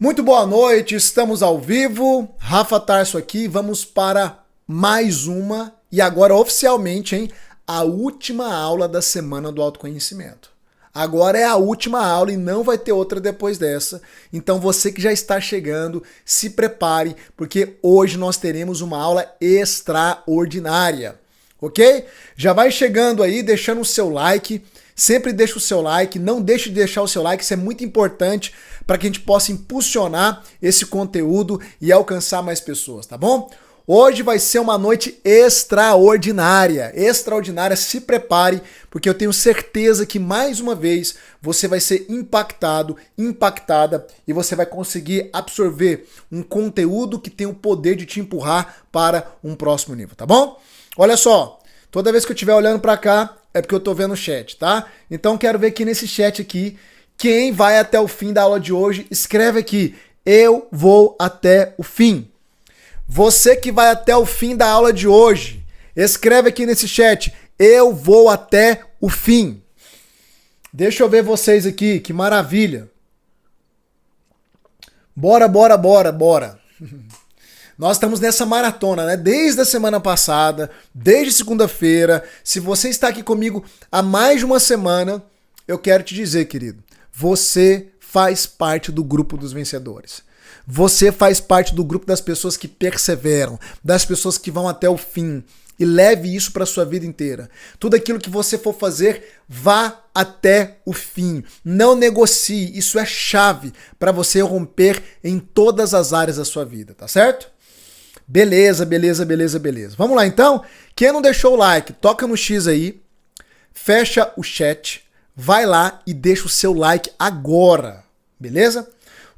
Muito boa noite, estamos ao vivo. Rafa Tarso aqui, vamos para mais uma e agora oficialmente, hein, a última aula da semana do autoconhecimento. Agora é a última aula e não vai ter outra depois dessa. Então você que já está chegando, se prepare, porque hoje nós teremos uma aula extraordinária, ok? Já vai chegando aí, deixando o seu like. Sempre deixa o seu like, não deixe de deixar o seu like, isso é muito importante para que a gente possa impulsionar esse conteúdo e alcançar mais pessoas, tá bom? Hoje vai ser uma noite extraordinária, se prepare, porque eu tenho certeza que mais uma vez você vai ser impactado, impactada e você vai conseguir absorver um conteúdo que tem o poder de te empurrar para um próximo nível, tá bom? Olha só, toda vez que eu estiver olhando para cá, é porque eu tô vendo o chat, tá? Então quero ver aqui nesse chat aqui, quem vai até o fim da aula de hoje, escreve aqui, eu vou até o fim. Você que vai até o fim da aula de hoje, escreve aqui nesse chat, eu vou até o fim. Deixa eu ver vocês aqui, que maravilha. Bora. Nós estamos nessa maratona, né? Desde a semana passada, desde segunda-feira. Se você está aqui comigo há mais de uma semana, eu quero te dizer, querido, você faz parte do grupo dos vencedores. Você faz parte do grupo das pessoas que perseveram, das pessoas que vão até o fim. E leve isso para a sua vida inteira. Tudo aquilo que você for fazer, vá até o fim. Não negocie. Isso é chave para você romper em todas as áreas da sua vida, tá certo? Beleza. Vamos lá então? Quem não deixou o like, toca no X aí, fecha o chat, vai lá e deixa o seu like agora, beleza?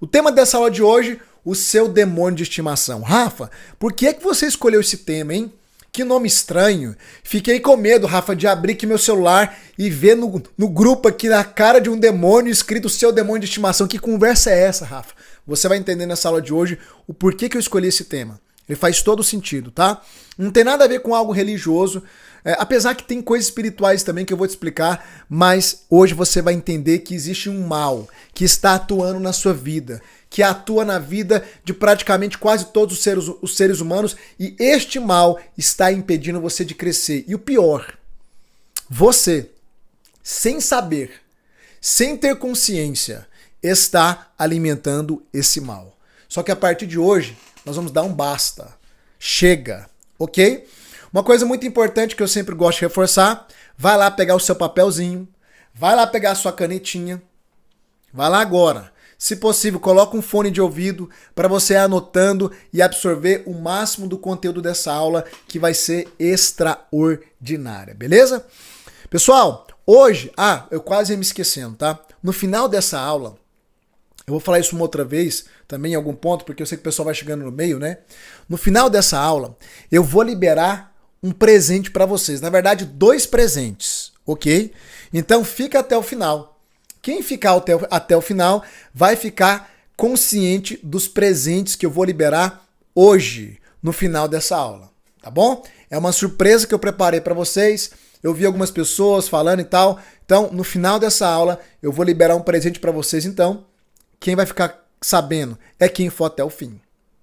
O tema dessa aula de hoje, o seu demônio de estimação. Rafa, por que você escolheu esse tema, hein? Que nome estranho. Fiquei com medo, Rafa, de abrir aqui meu celular e ver no grupo aqui na cara de um demônio escrito seu demônio de estimação. Que conversa é essa, Rafa? Você vai entender nessa aula de hoje o porquê que eu escolhi esse tema. Ele faz todo sentido, tá? Não tem nada a ver com algo religioso, apesar que tem coisas espirituais também que eu vou te explicar, mas hoje você vai entender que existe um mal que está atuando na sua vida, que atua na vida de praticamente quase todos os seres humanos, e este mal está impedindo você de crescer. E o pior, você, sem saber, sem ter consciência, está alimentando esse mal. Só que a partir de hoje, nós vamos dar um basta. Chega, ok? Uma coisa muito importante que eu sempre gosto de reforçar, vai lá pegar o seu papelzinho, vai lá pegar a sua canetinha, vai lá agora. Se possível, coloca um fone de ouvido para você ir anotando e absorver o máximo do conteúdo dessa aula, que vai ser extraordinária, beleza? Pessoal, hoje, eu quase ia me esquecendo, tá? No final dessa aula, eu vou falar isso uma outra vez, também em algum ponto, porque eu sei que o pessoal vai chegando no meio, né? No final dessa aula, eu vou liberar um presente para vocês. Na verdade, 2 presentes, ok? Então fica até o final. Quem ficar até o final vai ficar consciente dos presentes que eu vou liberar hoje, no final dessa aula, tá bom? É uma surpresa que eu preparei para vocês. Eu vi algumas pessoas falando e tal. Então, no final dessa aula, eu vou liberar um presente para vocês, então. Quem vai ficar sabendo é quem for até o fim.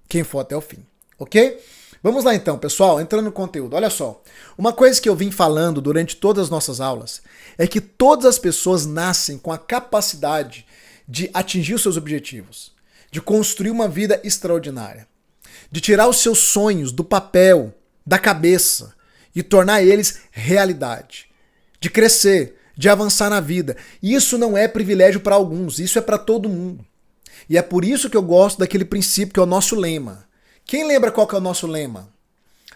Quem for até o fim, ok? Vamos lá então, pessoal, entrando no conteúdo. Olha só, uma coisa que eu vim falando durante todas as nossas aulas é que todas as pessoas nascem com a capacidade de atingir os seus objetivos, de construir uma vida extraordinária, de tirar os seus sonhos do papel, da cabeça e tornar eles realidade, de crescer, de avançar na vida. E isso não é privilégio para alguns, isso é para todo mundo. E é por isso que eu gosto daquele princípio que é o nosso lema. Quem lembra qual que é o nosso lema?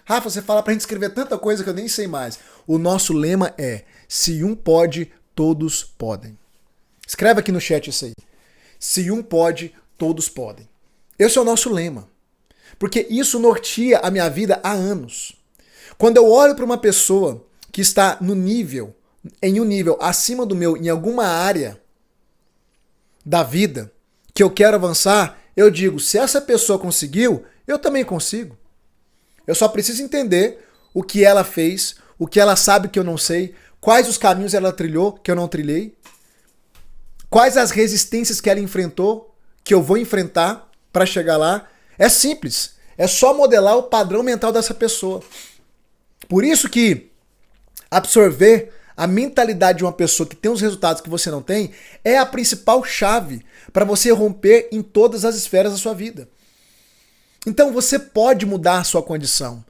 Rafa, você fala pra gente escrever tanta coisa que eu nem sei mais. O nosso lema é: se um pode, todos podem. Escreve aqui no chat isso aí. Se um pode, todos podem. Esse é o nosso lema. Porque isso norteia a minha vida há anos. Quando eu olho para uma pessoa que está em um nível acima do meu, em alguma área da vida, que eu quero avançar, eu digo, se essa pessoa conseguiu, eu também consigo. Eu só preciso entender o que ela fez, o que ela sabe que eu não sei, quais os caminhos ela trilhou que eu não trilhei, quais as resistências que ela enfrentou que eu vou enfrentar para chegar lá? É simples. É só modelar o padrão mental dessa pessoa. Por isso que absorver a mentalidade de uma pessoa que tem os resultados que você não tem é a principal chave para você romper em todas as esferas da sua vida. Então você pode mudar a sua condição,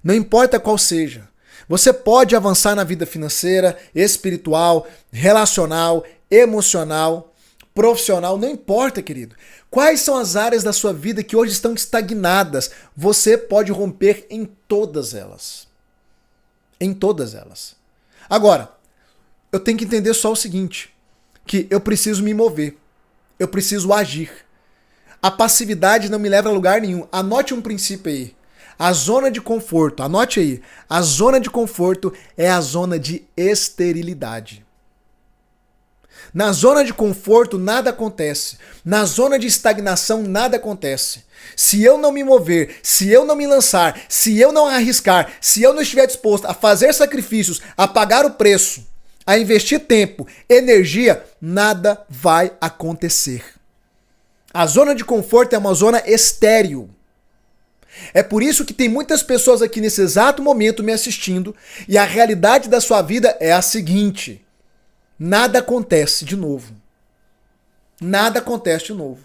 não importa qual seja. Você pode avançar na vida financeira, espiritual, relacional, emocional, profissional, não importa, querido. Quais são as áreas da sua vida que hoje estão estagnadas? Você pode romper em todas elas. Em todas elas. Agora, eu tenho que entender só o seguinte, que eu preciso me mover, eu preciso agir. A passividade não me leva a lugar nenhum. Anote um princípio aí. A zona de conforto, anote aí. A zona de conforto é a zona de esterilidade. Na zona de conforto nada acontece. Na zona de estagnação nada acontece. Se eu não me mover, se eu não me lançar, se eu não arriscar, se eu não estiver disposto a fazer sacrifícios, a pagar o preço, a investir tempo, energia, nada vai acontecer. A zona de conforto é uma zona estéril. É por isso que tem muitas pessoas aqui nesse exato momento me assistindo e a realidade da sua vida é a seguinte: nada acontece de novo. Nada acontece de novo.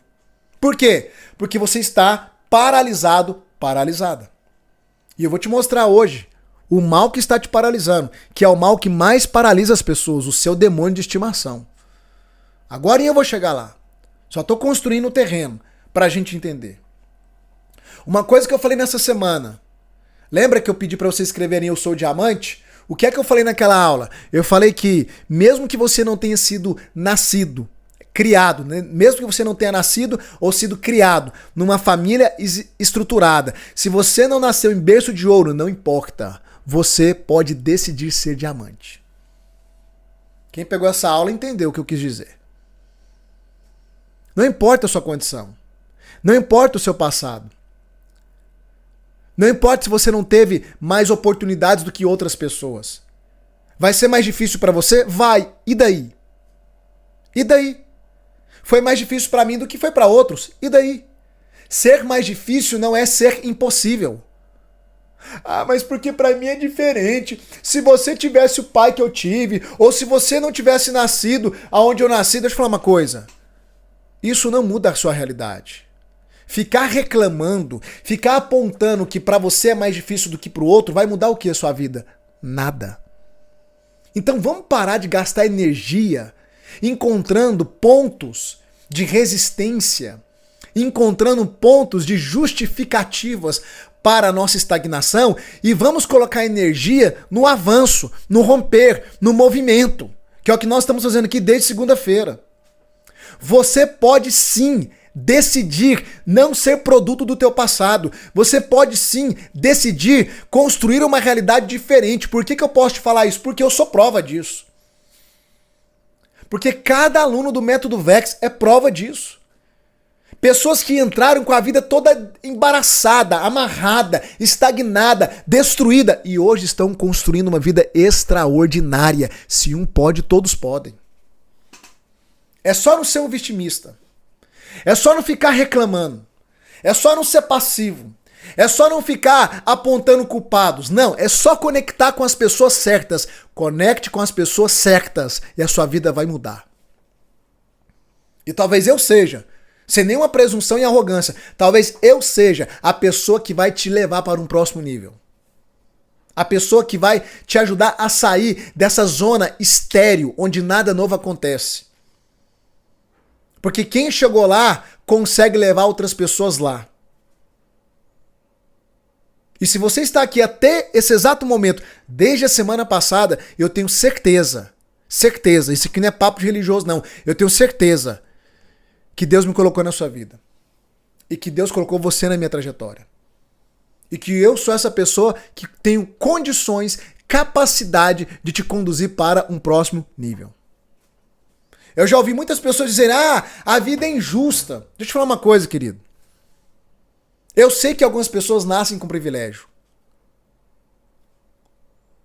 Por quê? Porque você está paralisado, paralisada. E eu vou te mostrar hoje o mal que está te paralisando, que é o mal que mais paralisa as pessoas, o seu demônio de estimação. Agora eu vou chegar lá. Só estou construindo o terreno para a gente entender. Uma coisa que eu falei nessa semana. Lembra que eu pedi para vocês escreverem Eu Sou Diamante? O que é que eu falei naquela aula? Eu falei que mesmo que você não tenha sido nascido, criado, né? Mesmo que você não tenha nascido ou sido criado numa família estruturada, se você não nasceu em berço de ouro, não importa. Você pode decidir ser diamante. Quem pegou essa aula entendeu o que eu quis dizer. Não importa a sua condição. Não importa o seu passado. Não importa se você não teve mais oportunidades do que outras pessoas. Vai ser mais difícil para você? Vai. E daí? E daí? Foi mais difícil para mim do que foi para outros. E daí? Ser mais difícil não é ser impossível. Ah, mas porque para mim é diferente. Se você tivesse o pai que eu tive, ou se você não tivesse nascido aonde eu nasci, deixa eu falar uma coisa. Isso não muda a sua realidade. Ficar reclamando, ficar apontando que para você é mais difícil do que para o outro, vai mudar o que a sua vida? Nada. Então vamos parar de gastar energia encontrando pontos de resistência, encontrando pontos de justificativas para a nossa estagnação e vamos colocar energia no avanço, no romper, no movimento, que é o que nós estamos fazendo aqui desde segunda-feira. Você pode sim decidir não ser produto do teu passado. Você pode sim decidir construir uma realidade diferente. Por que eu posso te falar isso? Porque eu sou prova disso. Porque cada aluno do Método Vex é prova disso. Pessoas que entraram com a vida toda embaraçada, amarrada, estagnada, destruída e hoje estão construindo uma vida extraordinária. Se um pode, todos podem. É só não ser um vitimista. É só não ficar reclamando. É só não ser passivo. É só não ficar apontando culpados. Não, é só conectar com as pessoas certas. Conecte com as pessoas certas e a sua vida vai mudar. E talvez eu seja, sem nenhuma presunção e arrogância, talvez eu seja a pessoa que vai te levar para um próximo nível. A pessoa que vai te ajudar a sair dessa zona estéril onde nada novo acontece. Porque quem chegou lá consegue levar outras pessoas lá. E se você está aqui até esse exato momento, desde a semana passada, eu tenho certeza, isso aqui não é papo de religioso não, eu tenho certeza que Deus me colocou na sua vida. E que Deus colocou você na minha trajetória. E que eu sou essa pessoa que tenho condições, capacidade de te conduzir para um próximo nível. Eu já ouvi muitas pessoas dizerem, a vida é injusta. Deixa eu te falar uma coisa, querido. Eu sei que algumas pessoas nascem com privilégio.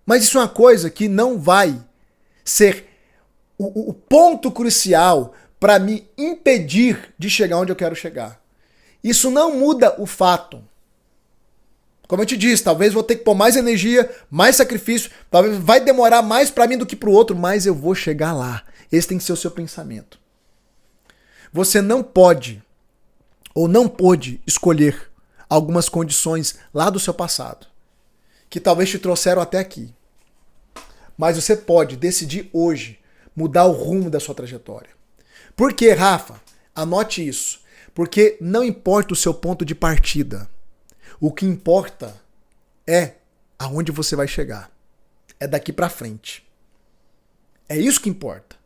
Mas isso é uma coisa que não vai ser o ponto crucial para me impedir de chegar onde eu quero chegar. Isso não muda o fato. Como eu te disse, talvez vou ter que pôr mais energia, mais sacrifício, talvez vai demorar mais para mim do que para o outro, mas eu vou chegar lá. Esse tem que ser o seu pensamento. Você não pode ou não pôde escolher algumas condições lá do seu passado, que talvez te trouxeram até aqui. Mas você pode decidir hoje mudar o rumo da sua trajetória. Por quê, Rafa? Anote isso. Porque não importa o seu ponto de partida. O que importa é aonde você vai chegar. É daqui pra frente. É isso que importa.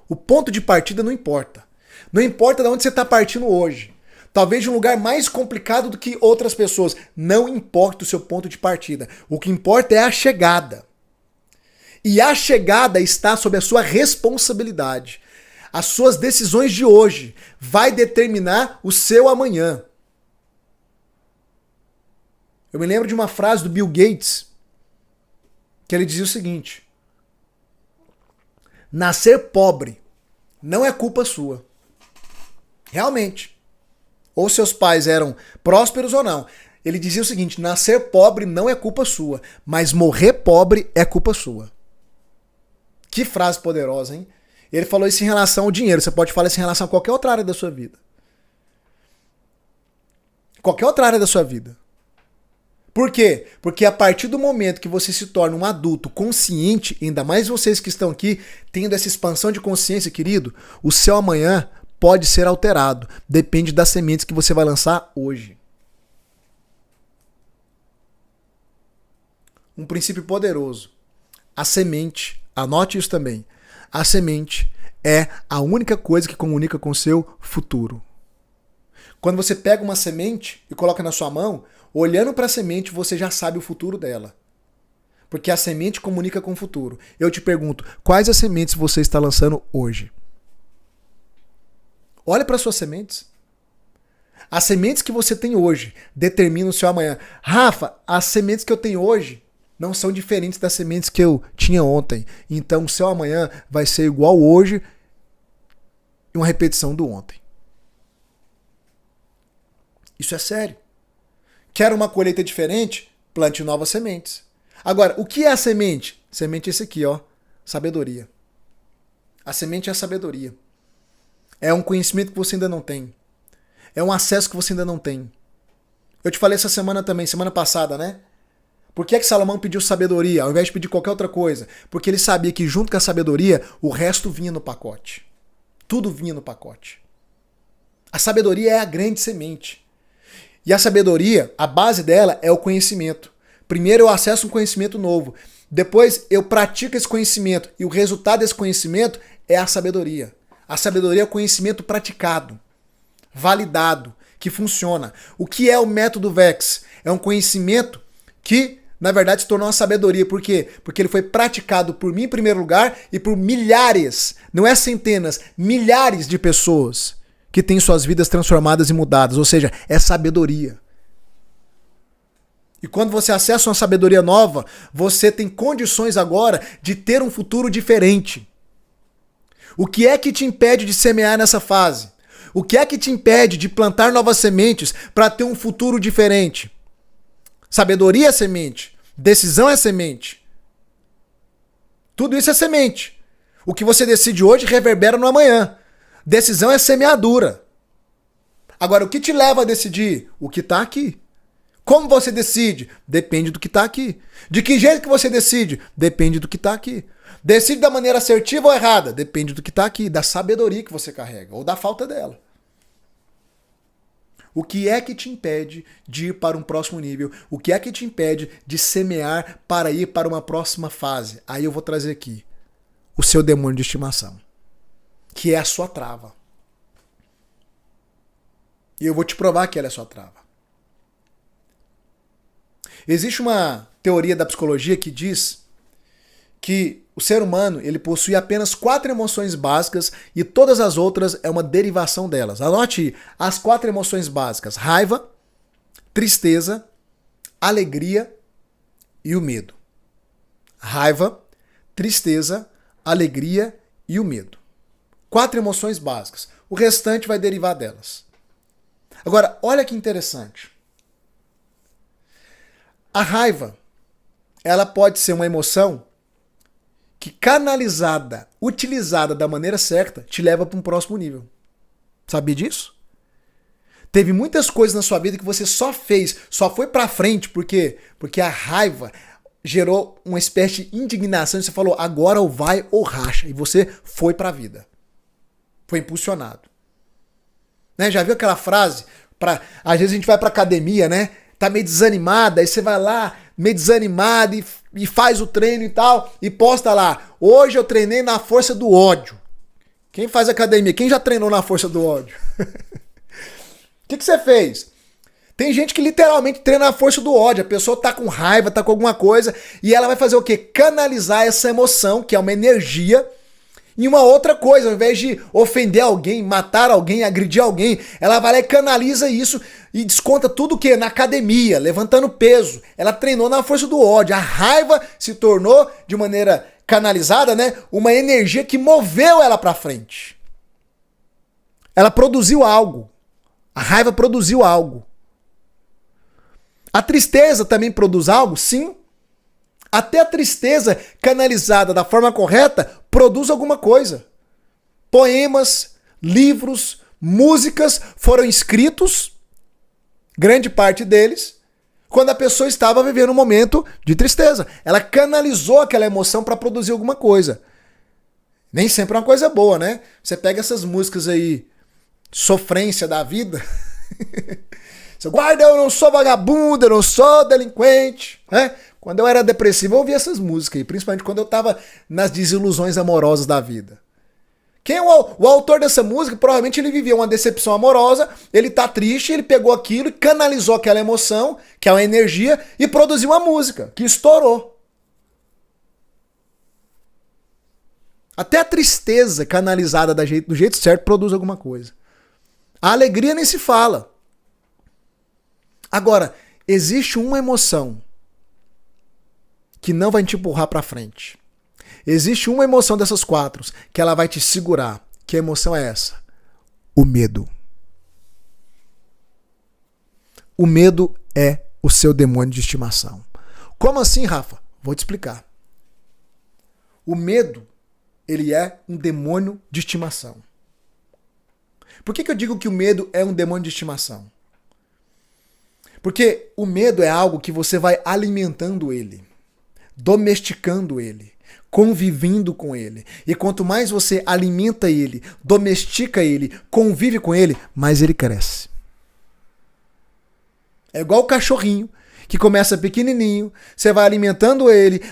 O ponto de partida não importa. Não importa de onde você está partindo hoje. Talvez de um lugar mais complicado do que outras pessoas. Não importa o seu ponto de partida. O que importa é a chegada. E a chegada está sob a sua responsabilidade. As suas decisões de hoje vai determinar o seu amanhã. Eu me lembro de uma frase do Bill Gates, que ele dizia o seguinte: nascer pobre não é culpa sua. Realmente. Ou seus pais eram prósperos ou não. Ele dizia o seguinte: nascer pobre não é culpa sua, mas morrer pobre é culpa sua. Que frase poderosa, hein? Ele falou isso em relação ao dinheiro. Você pode falar isso em relação a qualquer outra área da sua vida. Qualquer outra área da sua vida. Por quê? Porque a partir do momento que você se torna um adulto consciente, ainda mais vocês que estão aqui tendo essa expansão de consciência, querido, o seu amanhã pode ser alterado. Depende das sementes que você vai lançar hoje. Um princípio poderoso. A semente, anote isso também. A semente é a única coisa que comunica com o seu futuro. Quando você pega uma semente e coloca na sua mão, olhando para a semente, você já sabe o futuro dela. Porque a semente comunica com o futuro. Eu te pergunto, quais as sementes você está lançando hoje? Olha para as suas sementes. As sementes que você tem hoje determinam o seu amanhã. Rafa, as sementes que eu tenho hoje não são diferentes das sementes que eu tinha ontem. Então o seu amanhã vai ser igual hoje e uma repetição do ontem. Isso é sério. Quer uma colheita diferente? Plante novas sementes. Agora, o que é a semente? Semente é esse aqui, ó. Sabedoria. A semente é a sabedoria. É um conhecimento que você ainda não tem. É um acesso que você ainda não tem. Eu te falei essa semana também, semana passada, né? Por que Salomão pediu sabedoria ao invés de pedir qualquer outra coisa? Porque ele sabia que junto com a sabedoria, o resto vinha no pacote. Tudo vinha no pacote. A sabedoria é a grande semente. E a sabedoria, a base dela é o conhecimento. Primeiro eu acesso um conhecimento novo. Depois eu pratico esse conhecimento. E o resultado desse conhecimento é a sabedoria. A sabedoria é o conhecimento praticado, validado, que funciona. O que é o método VEX? É um conhecimento que, na verdade, se tornou uma sabedoria. Por quê? Porque ele foi praticado por mim em primeiro lugar e por milhares, não é centenas, milhares de pessoas que têm suas vidas transformadas e mudadas. Ou seja, é sabedoria. E quando você acessa uma sabedoria nova, você tem condições agora de ter um futuro diferente. O que é que te impede de semear nessa fase? O que é que te impede de plantar novas sementes para ter um futuro diferente? Sabedoria é semente. Decisão é semente. Tudo isso é semente. O que você decide hoje reverbera no amanhã. Decisão é semeadura. Agora, o que te leva a decidir? O que está aqui. Como você decide? Depende do que está aqui. De que jeito que você decide? Depende do que está aqui. Decide da maneira assertiva ou errada? Depende do que está aqui, da sabedoria que você carrega, ou da falta dela. O que é que te impede de ir para um próximo nível? O que é que te impede de semear para ir para uma próxima fase? Aí eu vou trazer aqui o seu demônio de estimação, que é a sua trava. E eu vou te provar que ela é a sua trava. Existe uma teoria da psicologia que diz que o ser humano ele possui apenas 4 emoções básicas e todas as outras é uma derivação delas. Anote as 4 emoções básicas: raiva, tristeza, alegria e o medo. Raiva, tristeza, alegria e o medo. 4 emoções básicas. O restante vai derivar delas. Agora, olha que interessante. A raiva, ela pode ser uma emoção que canalizada, utilizada da maneira certa, te leva para um próximo nível. Sabia disso? Teve muitas coisas na sua vida que você só fez, só foi para frente, porque a raiva gerou uma espécie de indignação e você falou, agora ou vai ou racha, e você foi para a vida. Foi impulsionado. Né? Já viu aquela frase? Às vezes a gente vai para academia, né? Tá meio desanimada, aí você vai lá, meio desanimado e faz o treino e tal, e posta lá, hoje eu treinei na força do ódio. Quem faz academia? Quem já treinou na força do ódio? O que você fez? Tem gente que literalmente treina na força do ódio, a pessoa tá com raiva, tá com alguma coisa, e ela vai fazer o quê? Canalizar essa emoção, que é uma energia, em uma outra coisa, ao invés de ofender alguém, matar alguém, agredir alguém, ela vai lá e canaliza isso e desconta tudo o quê? Na academia, levantando peso. Ela treinou na força do ódio. A raiva se tornou, de maneira canalizada, né, uma energia que moveu ela pra frente. Ela produziu algo. A raiva produziu algo. A tristeza também produz algo? Sim. Até a tristeza canalizada da forma correta produz alguma coisa. Poemas, livros, músicas foram escritos, grande parte deles, quando a pessoa estava vivendo um momento de tristeza. Ela canalizou aquela emoção para produzir alguma coisa. Nem sempre é uma coisa boa, né? Você pega essas músicas aí, sofrência da vida. Você guarda, eu não sou vagabundo, eu não sou delinquente, né? Quando eu era depressivo, eu ouvia essas músicas aí, principalmente quando eu estava nas desilusões amorosas da vida. Quem é o autor dessa música? Provavelmente ele vivia uma decepção amorosa, ele tá triste, ele pegou aquilo e canalizou aquela emoção, que é uma energia, e produziu uma música que estourou. Até a tristeza canalizada do jeito certo produz alguma coisa. A alegria nem se fala. Agora, existe uma emoção que não vai te empurrar para frente. Existe uma emoção dessas 4 que ela vai te segurar. Que emoção é essa? O medo. O medo é o seu demônio de estimação. Como assim, Rafa? Vou te explicar. O medo, ele é um demônio de estimação. Por que eu digo que o medo é um demônio de estimação? Porque o medo é algo que você vai alimentando ele, domesticando ele, convivendo com ele. E quanto mais você alimenta ele, domestica ele, convive com ele, mais ele cresce. É igual o cachorrinho, que começa pequenininho, você vai alimentando ele,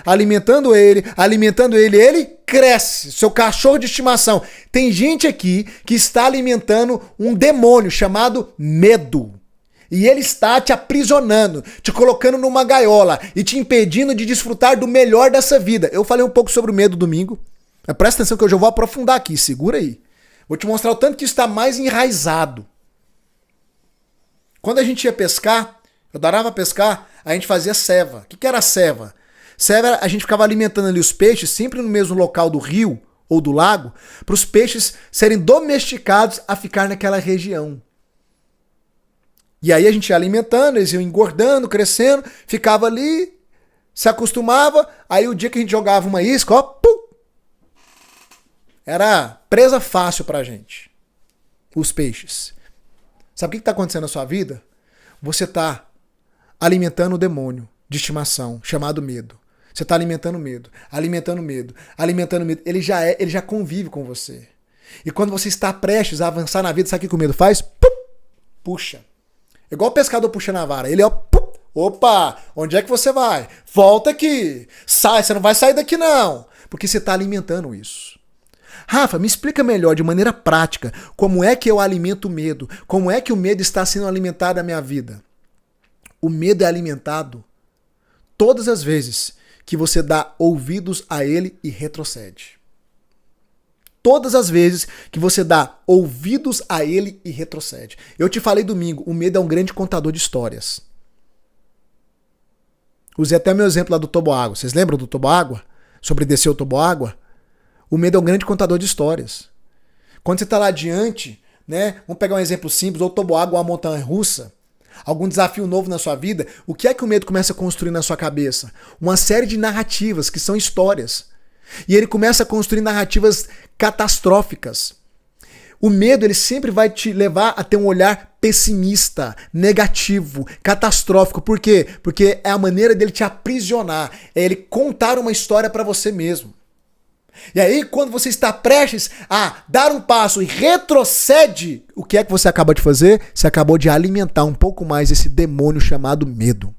ele cresce. Seu cachorro de estimação. Tem gente aqui que está alimentando um demônio chamado medo. E ele está te aprisionando, te colocando numa gaiola e te impedindo de desfrutar do melhor dessa vida. Eu falei um pouco sobre o medo domingo. Mas presta atenção que eu já vou aprofundar aqui, segura aí. Vou te mostrar o tanto que está mais enraizado. Quando a gente ia pescar, eu adorava pescar, a gente fazia ceva. O que era ceva? Ceva, a gente ficava alimentando ali os peixes, sempre no mesmo local do rio ou do lago, para os peixes serem domesticados a ficar naquela região. E aí a gente ia alimentando, eles iam engordando, crescendo, ficava ali, se acostumava, aí o dia que a gente jogava uma isca, ó, pum, era presa fácil pra gente, os peixes. Sabe o que está acontecendo na sua vida? Você está alimentando o demônio de estimação, chamado medo. Você está alimentando medo, alimentando medo, alimentando medo. Ele já convive com você. E quando você está prestes a avançar na vida, sabe o que o medo faz? Pum, puxa. Igual o pescador puxando a vara. Ele, ó, pum, opa, onde é que você vai? Volta aqui. Sai, você não vai sair daqui não. Porque você está alimentando isso. Rafa, me explica melhor, de maneira prática, como é que eu alimento o medo? Como é que o medo está sendo alimentado na minha vida? O medo é alimentado todas as vezes que você dá ouvidos a ele e retrocede. Todas as vezes que você dá ouvidos a ele e retrocede. Eu te falei domingo, o medo é um grande contador de histórias. Usei até meu exemplo lá do toboágua. Vocês lembram do toboágua? Sobre descer o toboágua? O medo é um grande contador de histórias. Quando você está lá adiante, né? Vamos pegar um exemplo simples, ou toboágua ou uma montanha russa, algum desafio novo na sua vida, o que é que o medo começa a construir na sua cabeça? Uma série de narrativas, que são histórias. E ele começa a construir narrativas catastróficas. O medo, ele sempre vai te levar a ter um olhar pessimista, negativo, catastrófico. Por quê? Porque é a maneira dele te aprisionar. É ele contar uma história para você mesmo. E aí, quando você está prestes a dar um passo e retrocede, o que é que você acaba de fazer? Você acabou de alimentar um pouco mais esse demônio chamado medo.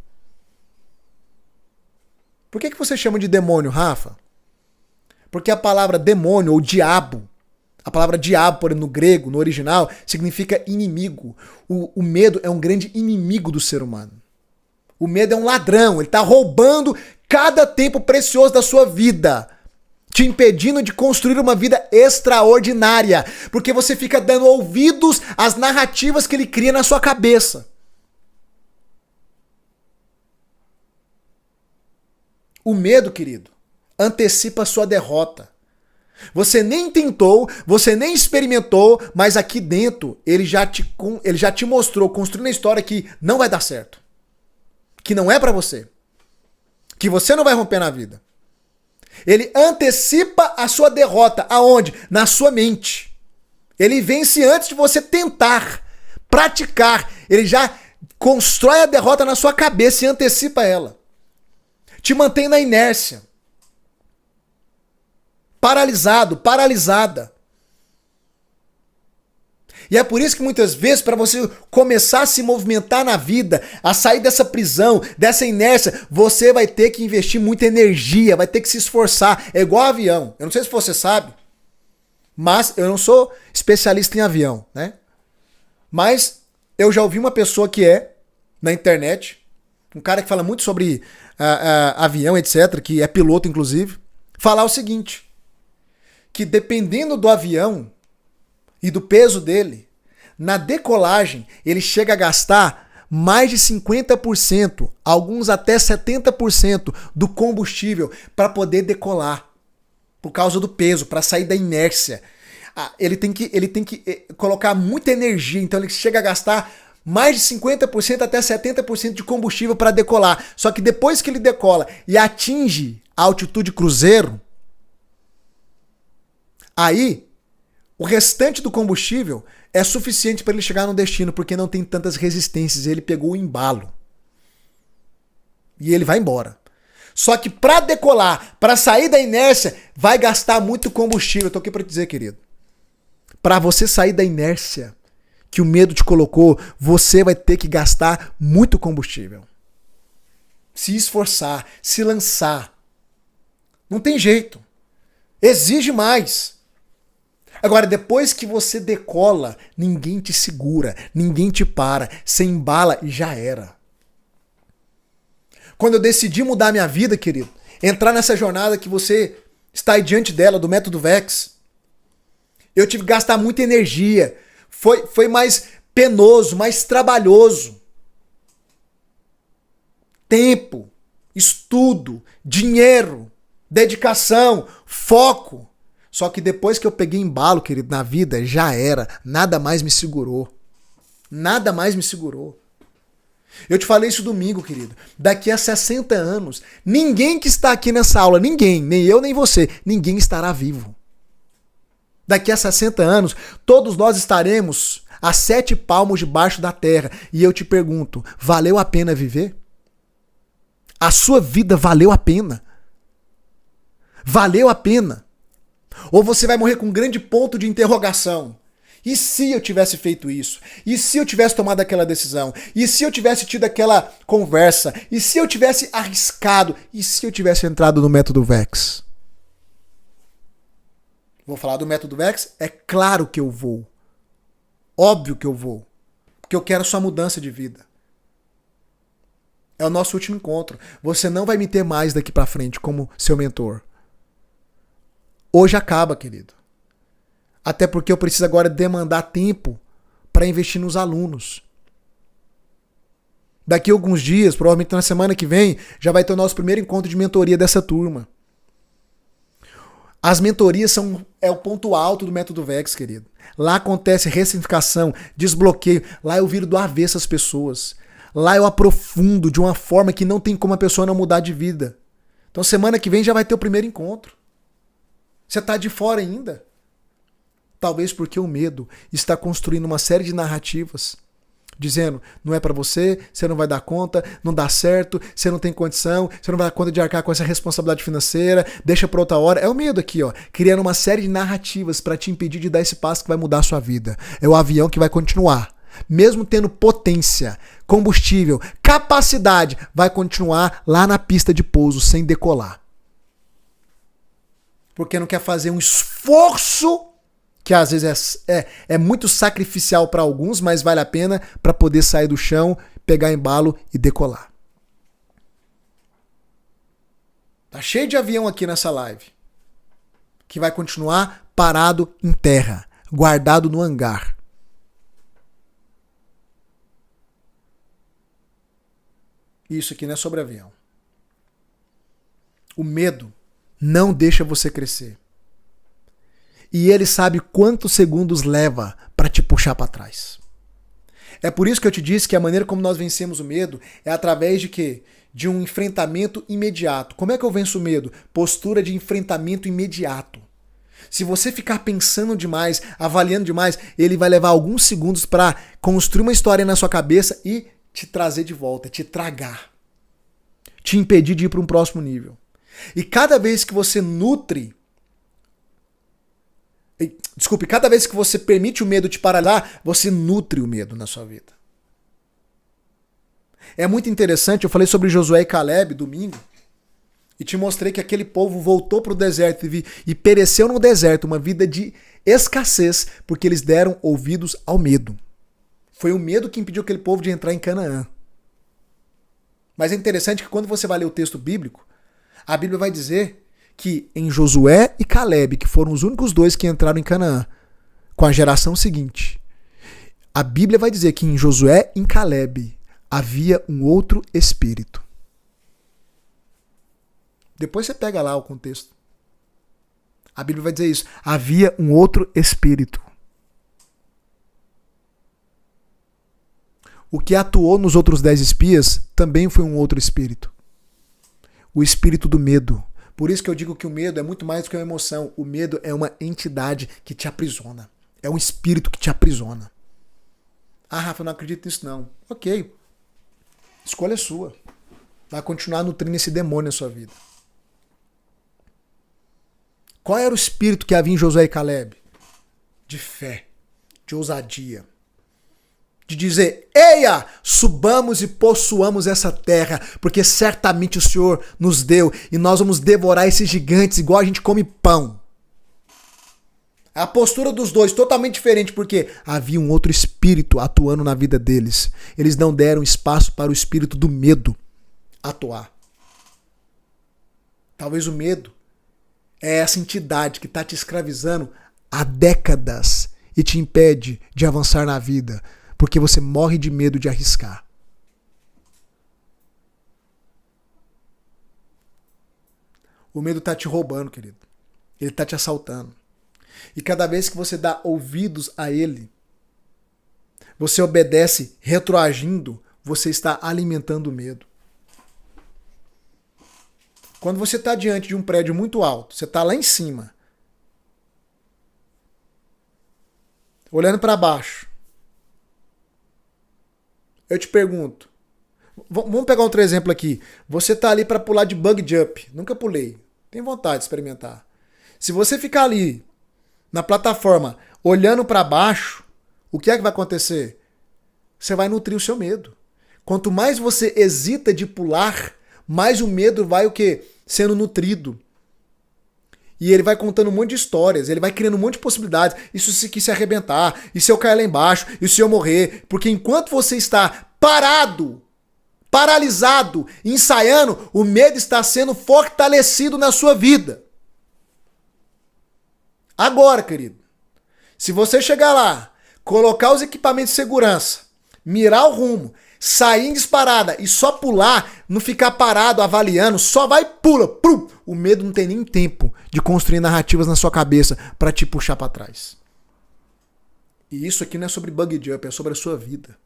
Por que você chama de demônio, Rafa? Porque a palavra demônio ou diabo, a palavra diabo, por exemplo, no grego, no original, significa inimigo. O medo é um grande inimigo do ser humano. O medo é um ladrão, ele está roubando cada tempo precioso da sua vida, te impedindo de construir uma vida extraordinária, porque você fica dando ouvidos às narrativas que ele cria na sua cabeça. O medo, querido, antecipa a sua derrota. Você nem tentou, você nem experimentou, mas aqui dentro ele já te mostrou, construindo a história, que não vai dar certo. Que não é pra você. Que você não vai romper na vida. Ele antecipa a sua derrota. Aonde? Na sua mente. Ele vence antes de você tentar, praticar. Ele já constrói a derrota na sua cabeça e antecipa ela. Te mantém na inércia. Paralisado, paralisada. E é por isso que muitas vezes, para você começar a se movimentar na vida, a sair dessa prisão, dessa inércia, você vai ter que investir muita energia, vai ter que se esforçar. É igual avião. Eu não sei se você sabe, mas eu não sou especialista em avião, né? Mas eu já ouvi uma pessoa que é, na internet, um cara que fala muito sobre avião, etc., que é piloto, inclusive, falar o seguinte, que dependendo do avião e do peso dele, na decolagem ele chega a gastar mais de 50%, alguns até 70% do combustível para poder decolar, por causa do peso, para sair da inércia. Ele tem que colocar muita energia, então ele chega a gastar mais de 50% até 70% de combustível para decolar. Só que depois que ele decola e atinge a altitude cruzeiro, aí o restante do combustível é suficiente para ele chegar no destino, porque não tem tantas resistências. Ele pegou o embalo. E ele vai embora. Só que para decolar, para sair da inércia, vai gastar muito combustível. Eu tô aqui para te dizer, querido. Para você sair da inércia que o medo te colocou, você vai ter que gastar muito combustível. Se esforçar, se lançar. Não tem jeito. Exige mais. Agora, depois que você decola, ninguém te segura, ninguém te para, você embala e já era. Quando eu decidi mudar minha vida, querido, entrar nessa jornada que você está aí diante dela, do método VEX, eu tive que gastar muita energia, foi mais penoso, mais trabalhoso. Tempo, estudo, dinheiro, dedicação, foco. Só que depois que eu peguei embalo, querido, na vida, já era. Nada mais me segurou. Nada mais me segurou. Eu te falei isso domingo, querido. Daqui a 60 anos, ninguém que está aqui nessa aula, ninguém, nem eu nem você, ninguém estará vivo. Daqui a 60 anos, todos nós estaremos a 7 palmos debaixo da terra. E eu te pergunto, valeu a pena viver? A sua vida valeu a pena? Valeu a pena? Ou você vai morrer com um grande ponto de interrogação? E se eu tivesse feito isso? E se eu tivesse tomado aquela decisão? E se eu tivesse tido aquela conversa? E se eu tivesse arriscado? E se eu tivesse entrado no método VEX? Vou falar do método VEX? É claro que eu vou. Óbvio que eu vou. Porque eu quero sua mudança de vida. É o nosso último encontro. Você não vai me ter mais daqui pra frente como seu mentor. Hoje acaba, querido. Até porque eu preciso agora demandar tempo para investir nos alunos. Daqui a alguns dias, provavelmente na semana que vem, já vai ter o nosso primeiro encontro de mentoria dessa turma. As mentorias é o ponto alto do método VEX, querido. Lá acontece ressignificação, desbloqueio. Lá eu viro do avesso as pessoas. Lá eu aprofundo de uma forma que não tem como a pessoa não mudar de vida. Então semana que vem já vai ter o primeiro encontro. Você tá de fora ainda. Talvez porque o medo está construindo uma série de narrativas, dizendo, não é pra você não vai dar conta, não dá certo, você não tem condição, você não vai dar conta de arcar com essa responsabilidade financeira, deixa pra outra hora. É o medo aqui, ó, criando uma série de narrativas pra te impedir de dar esse passo que vai mudar a sua vida. É o avião que vai continuar. Mesmo tendo potência, combustível, capacidade, vai continuar lá na pista de pouso sem decolar. Porque não quer fazer um esforço que às vezes é muito sacrificial para alguns, mas vale a pena para poder sair do chão, pegar embalo e decolar. Tá cheio de avião aqui nessa live, que vai continuar parado em terra, guardado no hangar. Isso aqui não é sobre avião. O medo não deixa você crescer. E ele sabe quantos segundos leva para te puxar para trás. É por isso que eu te disse que a maneira como nós vencemos o medo é através de quê? De um enfrentamento imediato. Como é que eu venço o medo? Postura de enfrentamento imediato. Se você ficar pensando demais, avaliando demais, ele vai levar alguns segundos para construir uma história na sua cabeça e te trazer de volta, te tragar. Te impedir de ir para um próximo nível. E cada vez que você cada vez que você permite o medo te paralisar, você nutre o medo na sua vida. É muito interessante, eu falei sobre Josué e Caleb domingo, e te mostrei que aquele povo voltou para o deserto e pereceu no deserto, uma vida de escassez, porque eles deram ouvidos ao medo. Foi o medo que impediu aquele povo de entrar em Canaã. Mas é interessante que quando você vai ler o texto bíblico, a Bíblia vai dizer que em Josué e Caleb, que foram os únicos dois que entraram em Canaã, com a geração seguinte, a Bíblia vai dizer que em Josué e em Caleb havia um outro espírito. Depois você pega lá o contexto. A Bíblia vai dizer isso. Havia um outro espírito. O que atuou nos outros 10 espias também foi um outro espírito. O espírito do medo. Por isso que eu digo que o medo é muito mais do que uma emoção. O medo é uma entidade que te aprisiona. É um espírito que te aprisiona. Ah, Rafa, eu não acredito nisso não. Ok. Escolha sua. Vai continuar nutrindo esse demônio na sua vida. Qual era o espírito que havia em Josué e Caleb? De fé, de ousadia. De dizer, eia, subamos e possuamos essa terra, porque certamente o Senhor nos deu e nós vamos devorar esses gigantes igual a gente come pão. A postura dos dois totalmente diferente, porque havia um outro espírito atuando na vida deles. Eles não deram espaço para o espírito do medo atuar. Talvez o medo é essa entidade que está te escravizando há décadas e te impede de avançar na vida, porque você morre de medo de arriscar. O medo está te roubando, querido. Ele está te assaltando. E cada vez que você dá ouvidos a ele, você obedece retroagindo, você está alimentando o medo. Quando você está diante de um prédio muito alto, você está lá em cima, olhando para baixo, eu te pergunto, vamos pegar outro exemplo aqui. Você está ali para pular de bungee jump. Nunca pulei. Tem vontade de experimentar. Se você ficar ali na plataforma olhando para baixo, o que é que vai acontecer? Você vai nutrir o seu medo. Quanto mais você hesita de pular, mais o medo vai o quê? Sendo nutrido. E ele vai contando um monte de histórias, ele vai criando um monte de possibilidades. Isso se arrebentar, e se eu cair lá embaixo, e se eu morrer. Porque enquanto você está parado, paralisado, ensaiando, o medo está sendo fortalecido na sua vida. Agora, querido, se você chegar lá, colocar os equipamentos de segurança, mirar o rumo, sair em disparada e só pular, não ficar parado avaliando, só vai e pula. Pum. O medo não tem nem tempo de construir narrativas na sua cabeça para te puxar para trás. E isso aqui não é sobre bug jump, é sobre a sua vida.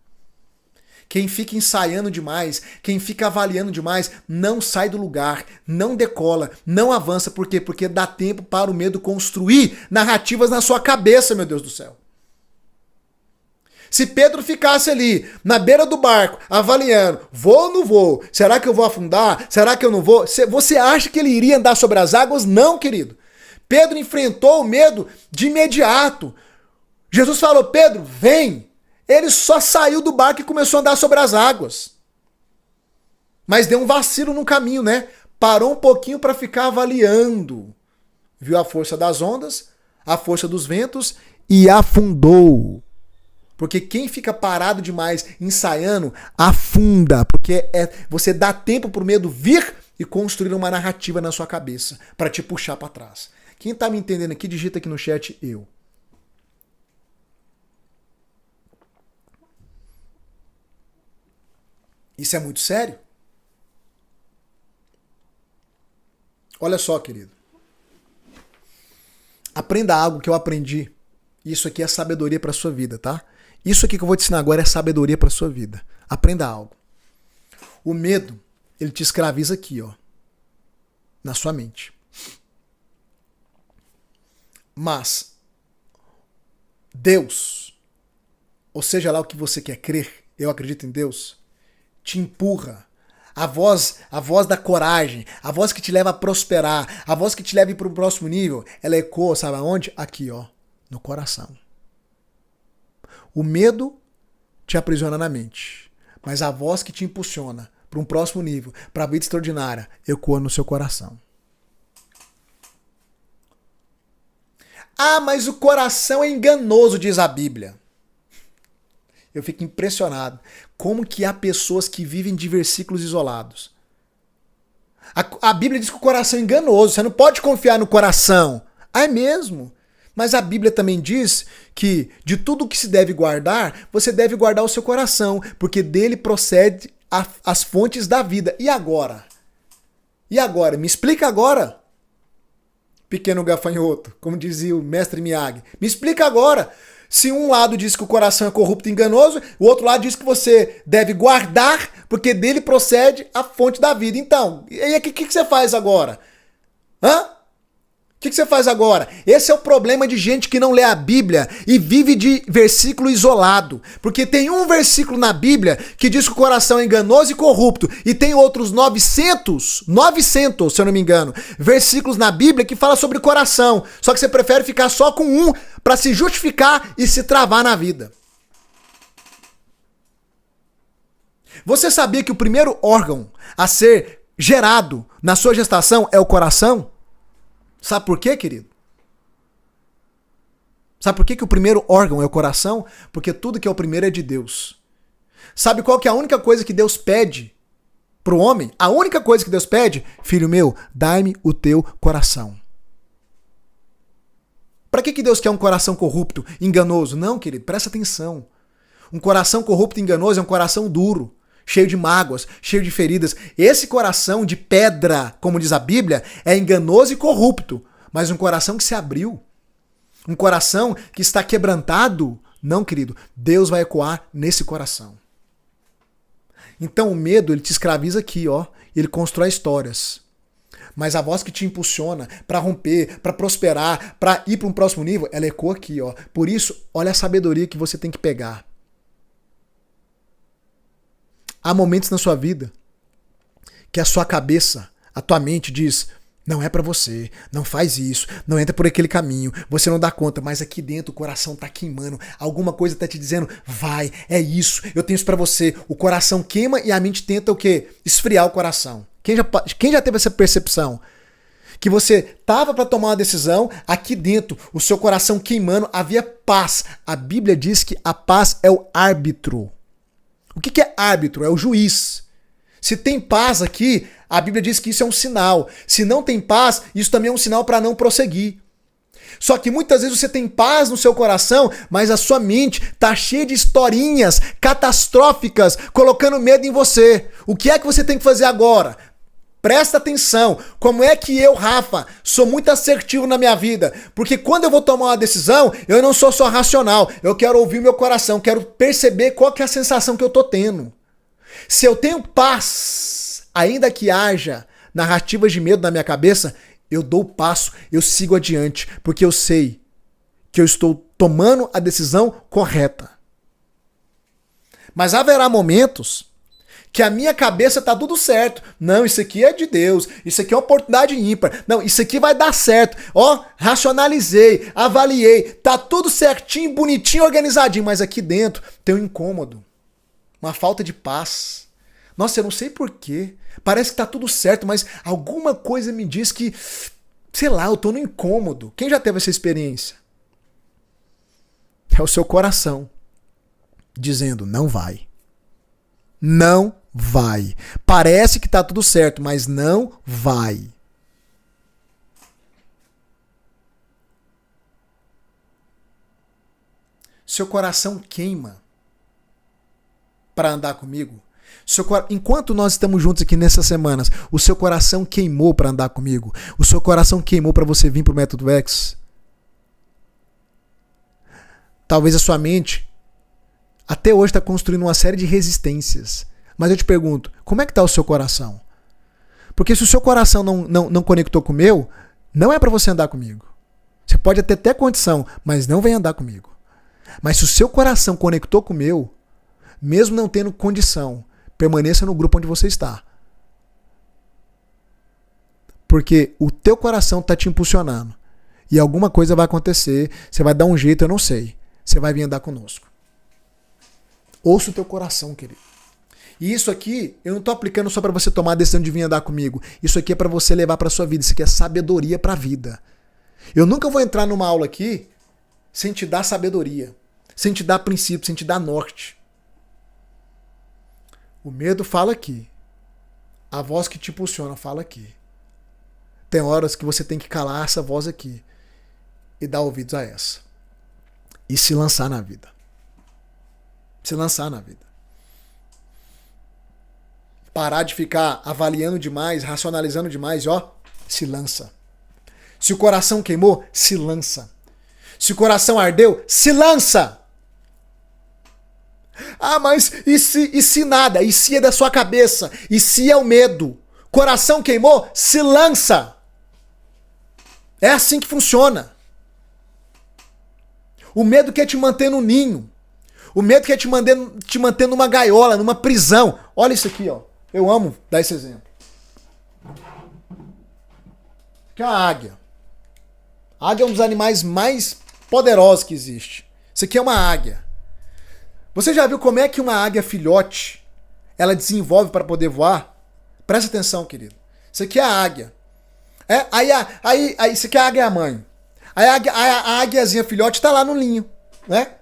Quem fica ensaiando demais, quem fica avaliando demais, não sai do lugar, não decola, não avança. Por quê? Porque dá tempo para o medo construir narrativas na sua cabeça, meu Deus do céu. Se Pedro ficasse ali, na beira do barco, avaliando, vou ou não vou? Será que eu vou afundar? Será que eu não vou? Você acha que ele iria andar sobre as águas? Não, querido. Pedro enfrentou o medo de imediato. Jesus falou, Pedro, vem. Ele só saiu do barco e começou a andar sobre as águas. Mas deu um vacilo no caminho, né? Parou um pouquinho para ficar avaliando. Viu a força das ondas, a força dos ventos e afundou. Porque quem fica parado demais ensaiando, afunda. Porque você dá tempo pro medo vir e construir uma narrativa na sua cabeça para te puxar para trás. Quem tá me entendendo aqui, digita aqui no chat eu. Isso é muito sério? Olha só, querido. Aprenda algo que eu aprendi. Isso aqui é sabedoria para sua vida, tá? Isso aqui que eu vou te ensinar agora é sabedoria para sua vida. Aprenda algo. O medo, ele te escraviza aqui, ó, na sua mente. Mas Deus, ou seja lá o que você quer crer, eu acredito em Deus, te empurra. A voz da coragem, a voz que te leva a prosperar, a voz que te leva para o próximo nível, ela ecoa, sabe aonde? Aqui, ó, no coração. O medo te aprisiona na mente, mas a voz que te impulsiona para um próximo nível, para a vida extraordinária, ecoa no seu coração. Ah, mas o coração é enganoso, diz a Bíblia. Eu fico impressionado. Como que há pessoas que vivem de versículos isolados? A Bíblia diz que o coração é enganoso. Você não pode confiar no coração. Ah, é mesmo? Mas a Bíblia também diz que de tudo que se deve guardar, você deve guardar o seu coração, porque dele procede as fontes da vida. E agora? E agora? Me explica agora. Pequeno gafanhoto, como dizia o mestre Miyagi. Me explica agora. Se um lado diz que o coração é corrupto e enganoso, o outro lado diz que você deve guardar, porque dele procede a fonte da vida. Então, e aí o que você faz agora? Hã? O que você faz agora? Esse é o problema de gente que não lê a Bíblia e vive de versículo isolado. Porque tem um versículo na Bíblia que diz que o coração é enganoso e corrupto. E tem outros 900, se eu não me engano, versículos na Bíblia que fala sobre o coração. Só que você prefere ficar só com um para se justificar e se travar na vida. Você sabia que o primeiro órgão a ser gerado na sua gestação é o coração? Sabe por quê, querido? Sabe por que o primeiro órgão é o coração? Porque tudo que é o primeiro é de Deus. Sabe qual que é a única coisa que Deus pede pro homem? A única coisa que Deus pede? Filho meu, dai-me o teu coração. Para que Deus quer um coração corrupto, enganoso? Não, querido, presta atenção. Um coração corrupto e enganoso é um coração duro, cheio de mágoas, cheio de feridas. Esse coração de pedra, como diz a Bíblia, é enganoso e corrupto, mas um coração que se abriu. Um coração que está quebrantado. Não, querido, Deus vai ecoar nesse coração. Então o medo, ele te escraviza aqui, ó, ele constrói histórias. Mas a voz que te impulsiona para romper, para prosperar, para ir para um próximo nível, ela ecoa aqui, ó. Por isso, olha a sabedoria que você tem que pegar. Há momentos na sua vida que a sua cabeça, a tua mente diz, não é pra você, não faz isso, não entra por aquele caminho, você não dá conta, mas aqui dentro o coração tá queimando, alguma coisa tá te dizendo, vai, é isso, eu tenho isso pra você. O coração queima e a mente tenta o quê? Esfriar o coração. Quem já teve essa percepção? Que você tava para tomar uma decisão, aqui dentro, o seu coração queimando, havia paz. A Bíblia diz que a paz é o árbitro. O que é árbitro? É o juiz. Se tem paz aqui, a Bíblia diz que isso é um sinal. Se não tem paz, isso também é um sinal para não prosseguir. Só que muitas vezes você tem paz no seu coração, mas a sua mente está cheia de historinhas catastróficas, colocando medo em você. O que é que você tem que fazer agora? Presta atenção. Como é que eu, Rafa, sou muito assertivo na minha vida? Porque quando eu vou tomar uma decisão, eu não sou só racional. Eu quero ouvir meu coração, quero perceber qual que é a sensação que eu tô tendo. Se eu tenho paz, ainda que haja narrativas de medo na minha cabeça, eu dou o passo, eu sigo adiante, porque eu sei que eu estou tomando a decisão correta. Mas haverá momentos que a minha cabeça tá tudo certo. Não, isso aqui é de Deus, isso aqui é uma oportunidade ímpar. Não, isso aqui vai dar certo. Ó, racionalizei, avaliei, tá tudo certinho, bonitinho, organizadinho, mas aqui dentro tem um incômodo, uma falta de paz. Nossa, eu não sei porquê. Parece que tá tudo certo, mas alguma coisa me diz que, sei lá, eu tô no incômodo. Quem já teve essa experiência? É o seu coração dizendo, não vai. Não vai. Parece que tá tudo certo, mas não vai. Seu coração queima para andar comigo. Enquanto nós estamos juntos aqui nessas semanas, o seu coração queimou para andar comigo? O seu coração queimou para você vir pro Método X? Talvez a sua mente até hoje está construindo uma série de resistências. Mas eu te pergunto, como é que está o seu coração? Porque se o seu coração não conectou com o meu, não é para você andar comigo. Você pode até ter condição, mas não vem andar comigo. Mas se o seu coração conectou com o meu, mesmo não tendo condição, permaneça no grupo onde você está. Porque o teu coração está te impulsionando. E alguma coisa vai acontecer, você vai dar um jeito, eu não sei. Você vai vir andar conosco. Ouça o teu coração, querido. E isso aqui, eu não estou aplicando só para você tomar a decisão de vir andar comigo. Isso aqui é para você levar para sua vida. Isso aqui é sabedoria para a vida. Eu nunca vou entrar numa aula aqui sem te dar sabedoria, sem te dar princípio, sem te dar norte. O medo fala aqui. A voz que te impulsiona fala aqui. Tem horas que você tem que calar essa voz aqui e dar ouvidos a essa. E se lançar na vida. Se lançar na vida. Parar de ficar avaliando demais, racionalizando demais, ó, se lança. Se o coração queimou, se lança. Se o coração ardeu, se lança. Ah, mas e se nada? E se é da sua cabeça? E se é o medo? Coração queimou, se lança. É assim que funciona. O medo quer te manter no ninho. O medo quer te manter numa gaiola, numa prisão. Olha isso aqui, ó. Eu amo dar esse exemplo. Que é a águia. A águia é um dos animais mais poderosos que existe. Isso aqui é uma águia. Você já viu como é que uma águia filhote ela desenvolve para poder voar? Presta atenção, querido. Isso aqui é a águia. Isso aqui é a águia mãe. A águiazinha filhote está lá no ninho, né?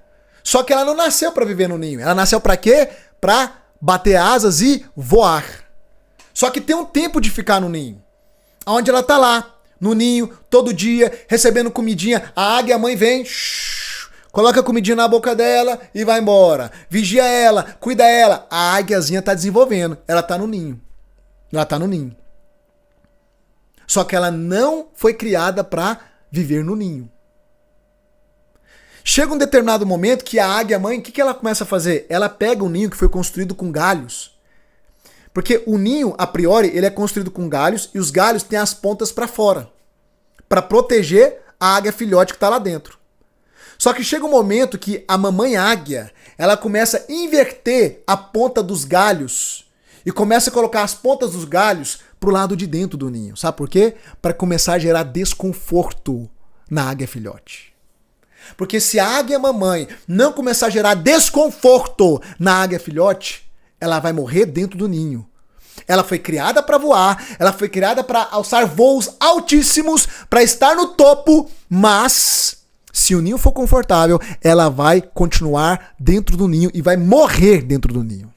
Só que ela não nasceu para viver no ninho. Ela nasceu para quê? Para bater asas e voar. Só que tem um tempo de ficar no ninho. Onde ela tá lá, no ninho, todo dia, recebendo comidinha. A águia mãe vem, coloca a comidinha na boca dela e vai embora. Vigia ela, cuida ela. A águiazinha tá desenvolvendo. Ela tá no ninho. Ela tá no ninho. Só que ela não foi criada para viver no ninho. Chega um determinado momento que a águia mãe, o que ela começa a fazer? Ela pega um ninho que foi construído com galhos. Porque o ninho, a priori, ele é construído com galhos e os galhos têm as pontas para fora. Para proteger a águia filhote que está lá dentro. Só que chega um momento que a mamãe águia, ela começa a inverter a ponta dos galhos e começa a colocar as pontas dos galhos pro lado de dentro do ninho. Sabe por quê? Para começar a gerar desconforto na águia filhote. Porque se a águia mamãe não começar a gerar desconforto na águia filhote, ela vai morrer dentro do ninho. Ela foi criada para voar, ela foi criada para alçar voos altíssimos, para estar no topo, mas se o ninho for confortável, ela vai continuar dentro do ninho e vai morrer dentro do ninho.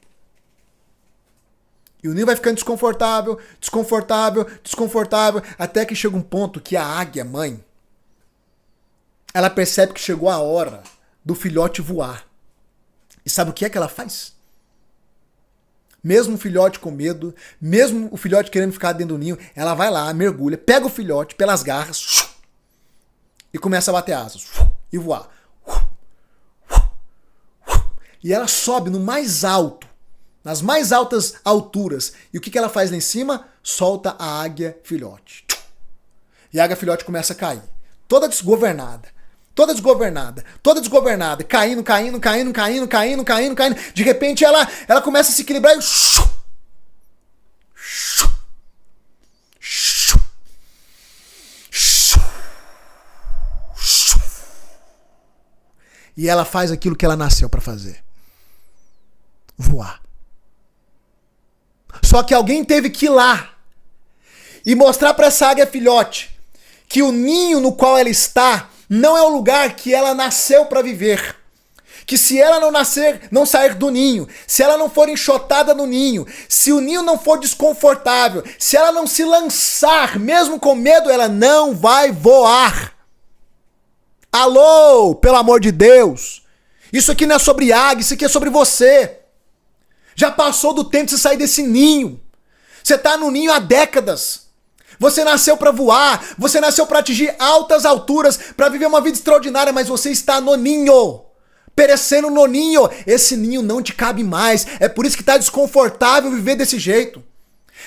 E o ninho vai ficando desconfortável, desconfortável, desconfortável, até que chega um ponto que a águia mãe, ela percebe que chegou a hora do filhote voar. E sabe o que é que ela faz? Mesmo o filhote com medo, mesmo o filhote querendo ficar dentro do ninho, ela vai lá, mergulha, pega o filhote pelas garras e começa a bater asas e voar. E ela sobe no mais alto, nas mais altas alturas. E o que ela faz lá em cima? Solta a águia filhote. E a águia filhote começa a cair. Toda desgovernada. Toda desgovernada, caindo. De repente ela começa a se equilibrar e ela faz aquilo que ela nasceu para fazer. Voar. Só que alguém teve que ir lá e mostrar para essa águia filhote que o ninho no qual ela está não é o lugar que ela nasceu para viver. Que se ela não sair do ninho, se ela não for enxotada no ninho, se o ninho não for desconfortável, se ela não se lançar, mesmo com medo, ela não vai voar. Alô, pelo amor de Deus. Isso aqui não é sobre águia, isso aqui é sobre você. Já passou do tempo de você sair desse ninho. Você tá no ninho há décadas. Você nasceu para voar, você nasceu para atingir altas alturas, para viver uma vida extraordinária, mas você está no ninho, perecendo no ninho. Esse ninho não te cabe mais, é por isso que tá desconfortável viver desse jeito.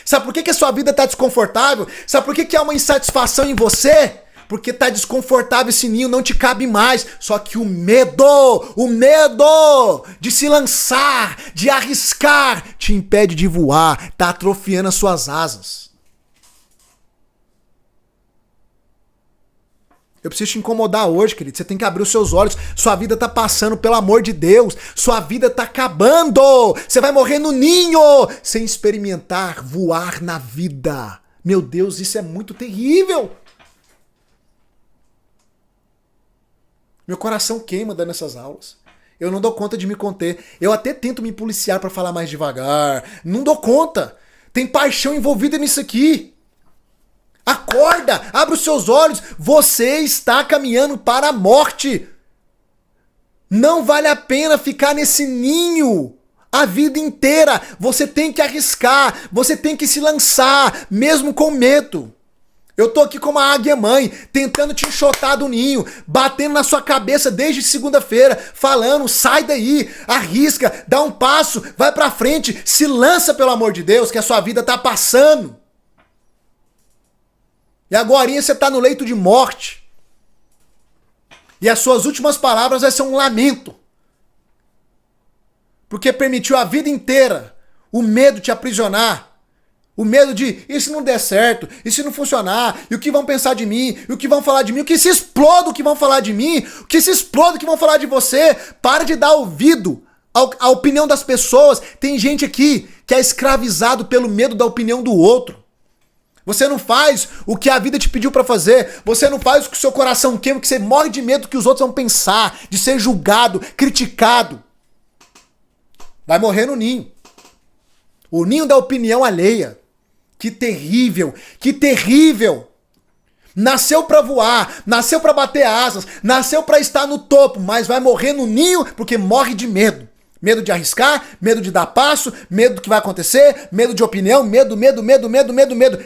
Sabe por que a sua vida tá desconfortável? Sabe por que há uma insatisfação em você? Porque tá desconfortável, esse ninho não te cabe mais. Só que o medo de se lançar, de arriscar, te impede de voar, tá atrofiando as suas asas. Eu preciso te incomodar hoje, querido. Você tem que abrir os seus olhos. Sua vida tá passando, pelo amor de Deus. Sua vida tá acabando. Você vai morrer no ninho sem experimentar voar na vida. Meu Deus, isso é muito terrível. Meu coração queima dando essas aulas. Eu não dou conta de me conter. Eu até tento me policiar para falar mais devagar. Não dou conta. Tem paixão envolvida nisso aqui. Acorda, abre os seus olhos, você está caminhando para a morte. Não vale a pena ficar nesse ninho a vida inteira. Você tem que arriscar, você tem que se lançar, mesmo com medo. Eu tô aqui como a águia mãe, tentando te enxotar do ninho, batendo na sua cabeça desde segunda-feira, falando, sai daí, arrisca, dá um passo, vai pra frente, se lança pelo amor de Deus, que a sua vida tá passando. E agorinha você tá no leito de morte. E as suas últimas palavras vai ser um lamento. Porque permitiu a vida inteira o medo te aprisionar. O medo de, e se não der certo? E se não funcionar? E o que vão pensar de mim? E o que vão falar de mim? O que se exploda o que vão falar de mim? O que se exploda o que vão falar de você? Para de dar ouvido à opinião das pessoas. Tem gente aqui que é escravizado pelo medo da opinião do outro. Você não faz o que a vida te pediu pra fazer. Você não faz o que o seu coração queima, que você morre de medo do que os outros vão pensar, de ser julgado, criticado. Vai morrer no ninho. O ninho da opinião alheia. Que terrível, que terrível. Nasceu pra voar, nasceu pra bater asas, nasceu pra estar no topo, mas vai morrer no ninho porque morre de medo. Medo de arriscar, medo de dar passo, medo do que vai acontecer, medo de opinião, medo.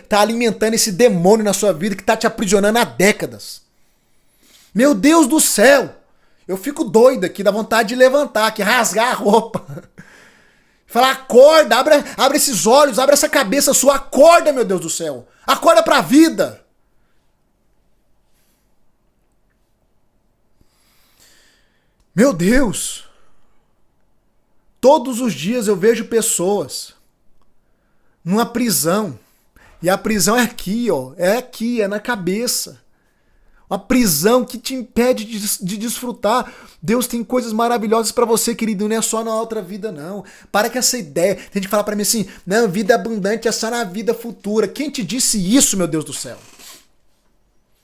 Tá alimentando esse demônio na sua vida que tá te aprisionando há décadas. Meu Deus do céu! Eu fico doido aqui, dá vontade de levantar aqui, rasgar a roupa. Falar, acorda, abre esses olhos, abre essa cabeça sua, acorda, meu Deus do céu. Acorda pra vida. Meu Deus! Todos os dias eu vejo pessoas numa prisão. E a prisão é aqui, ó. É aqui, é na cabeça. Uma prisão que te impede de desfrutar. Deus tem coisas maravilhosas pra você, querido. Não é só na outra vida, não. Para com essa ideia. Tem gente que fala pra mim assim, não, vida abundante é só na vida futura. Quem te disse isso, meu Deus do céu?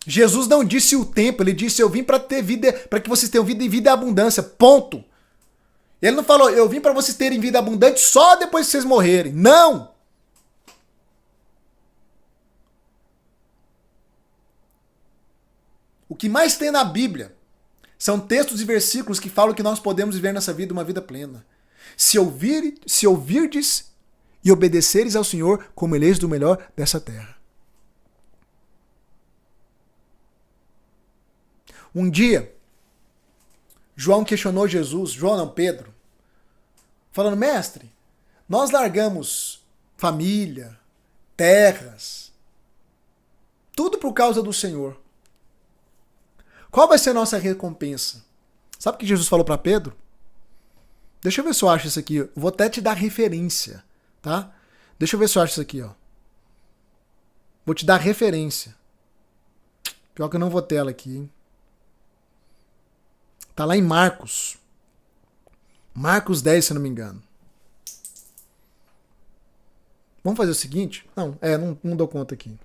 Jesus não disse o tempo. Ele disse, eu vim pra ter vida, para que vocês tenham vida e vida em abundância. Ponto. Ele não falou, eu vim para vocês terem vida abundante só depois que vocês morrerem. Não! O que mais tem na Bíblia São textos e versículos que falam que nós podemos viver nessa vida uma vida plena. Se ouvirdes e obedeceres ao Senhor, comereis do melhor dessa terra. Um dia, João questionou Jesus, João não, Pedro, falando: mestre, nós largamos família, terras, tudo por causa do Senhor. Qual vai ser a nossa recompensa? Sabe o que Jesus falou para Pedro? Deixa eu ver se eu acho isso aqui. Eu vou até te dar referência, tá? Deixa eu ver se eu acho isso aqui, ó. Vou te dar referência. Pior que eu não vou ter ela aqui, hein? Tá lá em Marcos. Marcos 10, se eu não me engano. Vamos fazer o seguinte? Não dou conta aqui.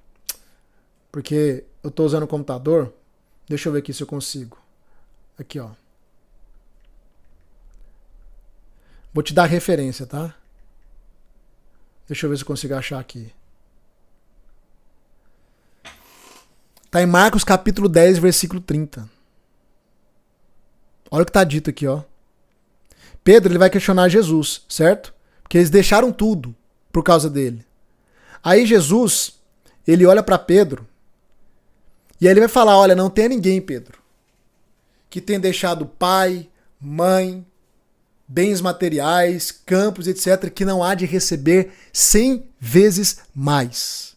Porque eu tô usando o computador. Deixa eu ver aqui se eu consigo. Aqui, ó. Vou te dar referência, tá? Deixa eu ver se eu consigo achar aqui. Tá em Marcos capítulo 10, versículo 30. Olha o que tá dito aqui, ó. Pedro, ele vai questionar Jesus, certo? Porque eles deixaram tudo por causa dele. Aí Jesus, ele olha para Pedro e aí ele vai falar: olha, não tem ninguém, Pedro, que tenha deixado pai, mãe, bens materiais, campos, etc., que não há de receber 100 vezes mais.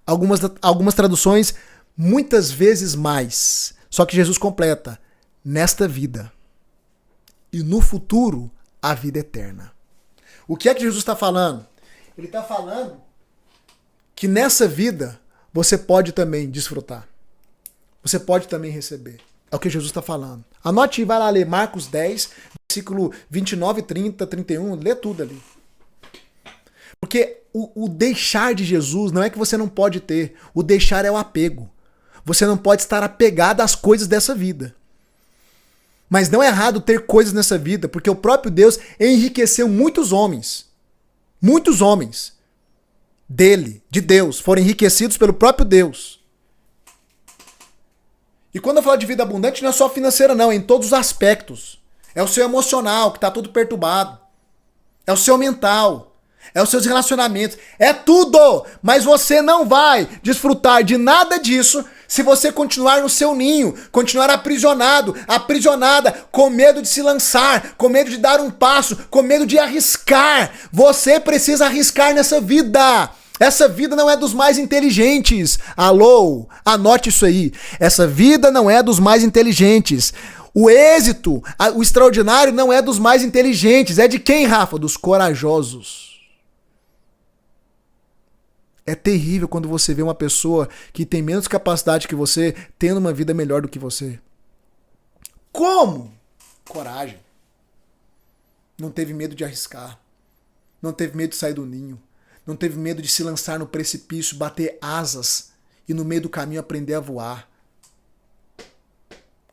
Algumas traduções, muitas vezes mais. Só que Jesus completa: nesta vida e no futuro, a vida eterna. O que é que Jesus está falando? Ele está falando que nessa vida você pode também desfrutar. Você pode também receber. É o que Jesus está falando. Anote e vai lá ler Marcos 10, versículo 29, 30, 31, lê tudo ali. Porque o deixar de Jesus não é que você não pode ter. O deixar é o apego. Você não pode estar apegado às coisas dessa vida. Mas não é errado ter coisas nessa vida, porque o próprio Deus enriqueceu muitos homens. Muitos homens dele, de Deus, foram enriquecidos pelo próprio Deus. E quando eu falo de vida abundante, não é só financeira não, é em todos os aspectos. É o seu emocional, que está todo perturbado. É o seu mental. É os seus relacionamentos. É tudo! Mas você não vai desfrutar de nada disso se você continuar no seu ninho, continuar aprisionado, aprisionada, com medo de se lançar, com medo de dar um passo, com medo de arriscar. Você precisa arriscar nessa vida. Essa vida não é dos mais inteligentes. Alô, anote isso aí. Essa vida não é dos mais inteligentes. O êxito, o extraordinário não é dos mais inteligentes. É de quem, Rafa? Dos corajosos. É terrível quando você vê uma pessoa que tem menos capacidade que você tendo uma vida melhor do que você. Como? Coragem. Não teve medo de arriscar. Não teve medo de sair do ninho. Não teve medo de se lançar no precipício, bater asas e no meio do caminho aprender a voar.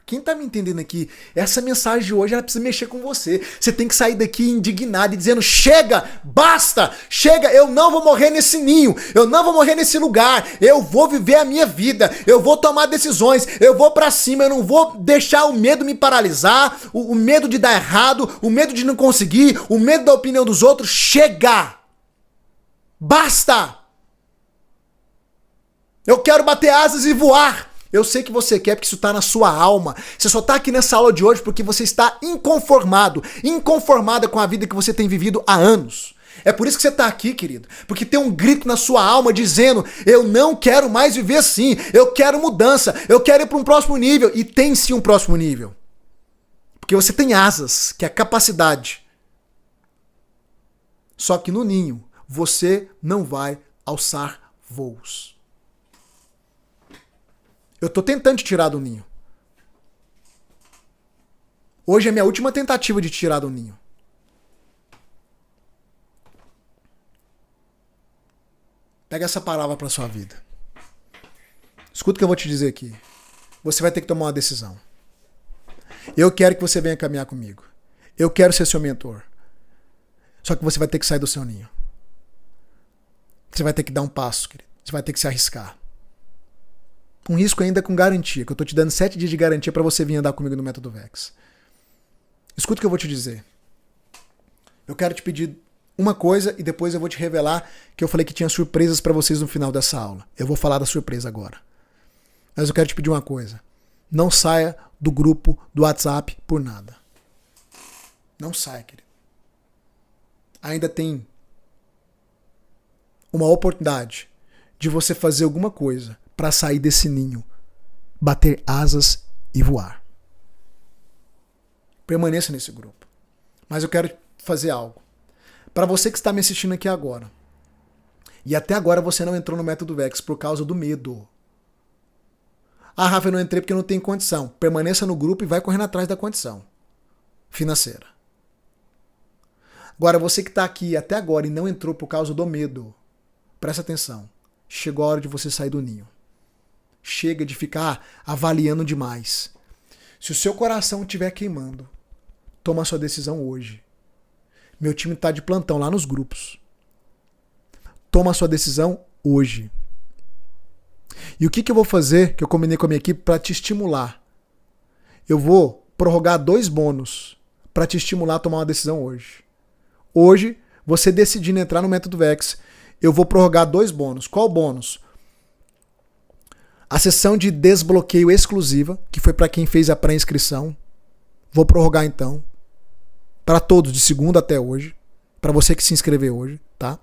Quem tá me entendendo aqui? Essa mensagem de hoje ela precisa mexer com você. Você tem que sair daqui indignado e dizendo: chega, basta, chega, eu não vou morrer nesse ninho, eu não vou morrer nesse lugar, eu vou viver a minha vida, eu vou tomar decisões, eu vou pra cima, eu não vou deixar o medo me paralisar, o medo de dar errado, o medo de não conseguir, o medo da opinião dos outros. Chega! Basta! Eu quero bater asas e voar. Eu sei que você quer porque isso está na sua alma. Você só está aqui nessa aula de hoje porque você está inconformado, inconformada com a vida que você tem vivido há anos. É por isso que você está aqui, querido. Porque tem um grito na sua alma dizendo: eu não quero mais viver assim, eu quero mudança, eu quero ir para um próximo nível. E tem sim um próximo nível. Porque você tem asas, que é a capacidade. Só que no ninho, você não vai alçar voos. Eu tô tentando te tirar do ninho. Hoje é minha última tentativa de te tirar do ninho. Pega essa palavra pra sua vida. Escuta o que eu vou te dizer aqui. Você vai ter que tomar uma decisão. Eu quero que você venha caminhar comigo. Eu quero ser seu mentor. Só que você vai ter que sair do seu ninho. Você vai ter que dar um passo, querido. Você vai ter que se arriscar. Um risco ainda com garantia, que eu tô te dando 7 dias de garantia para você vir andar comigo no Método Vex. Escuta o que eu vou te dizer. Eu quero te pedir uma coisa e depois eu vou te revelar que eu falei que tinha surpresas para vocês no final dessa aula. Eu vou falar da surpresa agora. Mas eu quero te pedir uma coisa. Não saia do grupo do WhatsApp por nada. Não saia, querido. Ainda tem uma oportunidade de você fazer alguma coisa para sair desse ninho, bater asas e voar. Permaneça nesse grupo. Mas eu quero fazer algo. Para você que está me assistindo aqui agora, e até agora você não entrou no Método Vex por causa do medo. Ah, Rafa, eu não entrei porque eu não tenho condição. Permaneça no grupo e vai correndo atrás da condição financeira. Agora, você que está aqui até agora e não entrou por causa do medo, presta atenção. Chegou a hora de você sair do ninho. Chega de ficar avaliando demais. Se o seu coração estiver queimando, toma a sua decisão hoje. Meu time está de plantão lá nos grupos. Toma a sua decisão hoje. E o que eu vou fazer, que eu combinei com a minha equipe, para te estimular? Eu vou prorrogar 2 bônus para te estimular a tomar uma decisão hoje. Hoje, você decidindo entrar no Método Vex, eu vou prorrogar 2 bônus. Qual bônus? A sessão de desbloqueio exclusiva, que foi para quem fez a pré-inscrição. Vou prorrogar então. Para todos, de segunda até hoje. Para você que se inscreveu hoje, tá?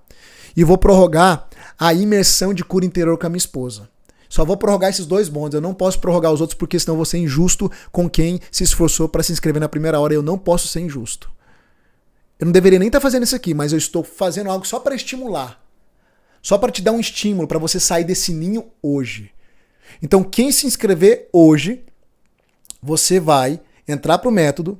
E vou prorrogar a imersão de cura interior com a minha esposa. Só vou prorrogar esses 2 bônus. Eu não posso prorrogar os outros porque senão vou ser injusto com quem se esforçou para se inscrever na primeira hora. Eu não posso ser injusto. Eu não deveria nem estar fazendo isso aqui, mas eu estou fazendo algo só para estimular. Só para te dar um estímulo para você sair desse ninho hoje. Então, quem se inscrever hoje, você vai entrar para o método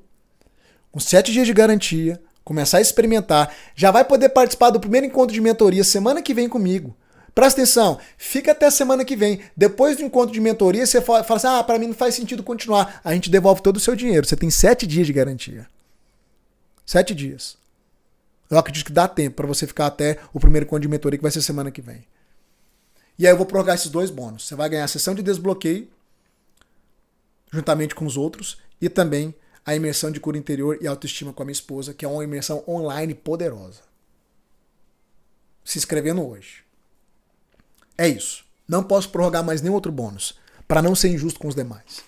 com 7 dias de garantia, começar a experimentar, já vai poder participar do primeiro encontro de mentoria semana que vem comigo. Presta atenção, fica até a semana que vem. Depois do encontro de mentoria, você fala assim, para mim não faz sentido continuar. A gente devolve todo o seu dinheiro. Você tem 7 dias de garantia. 7 dias. Eu acredito que dá tempo para você ficar até o primeiro encontro de mentoria, que vai ser semana que vem. E aí eu vou prorrogar esses 2 bônus. Você vai ganhar a sessão de desbloqueio, juntamente com os outros, e também a imersão de cura interior e autoestima com a minha esposa, que é uma imersão online poderosa. Se inscrevendo hoje. É isso. Não posso prorrogar mais nenhum outro bônus, para não ser injusto com os demais.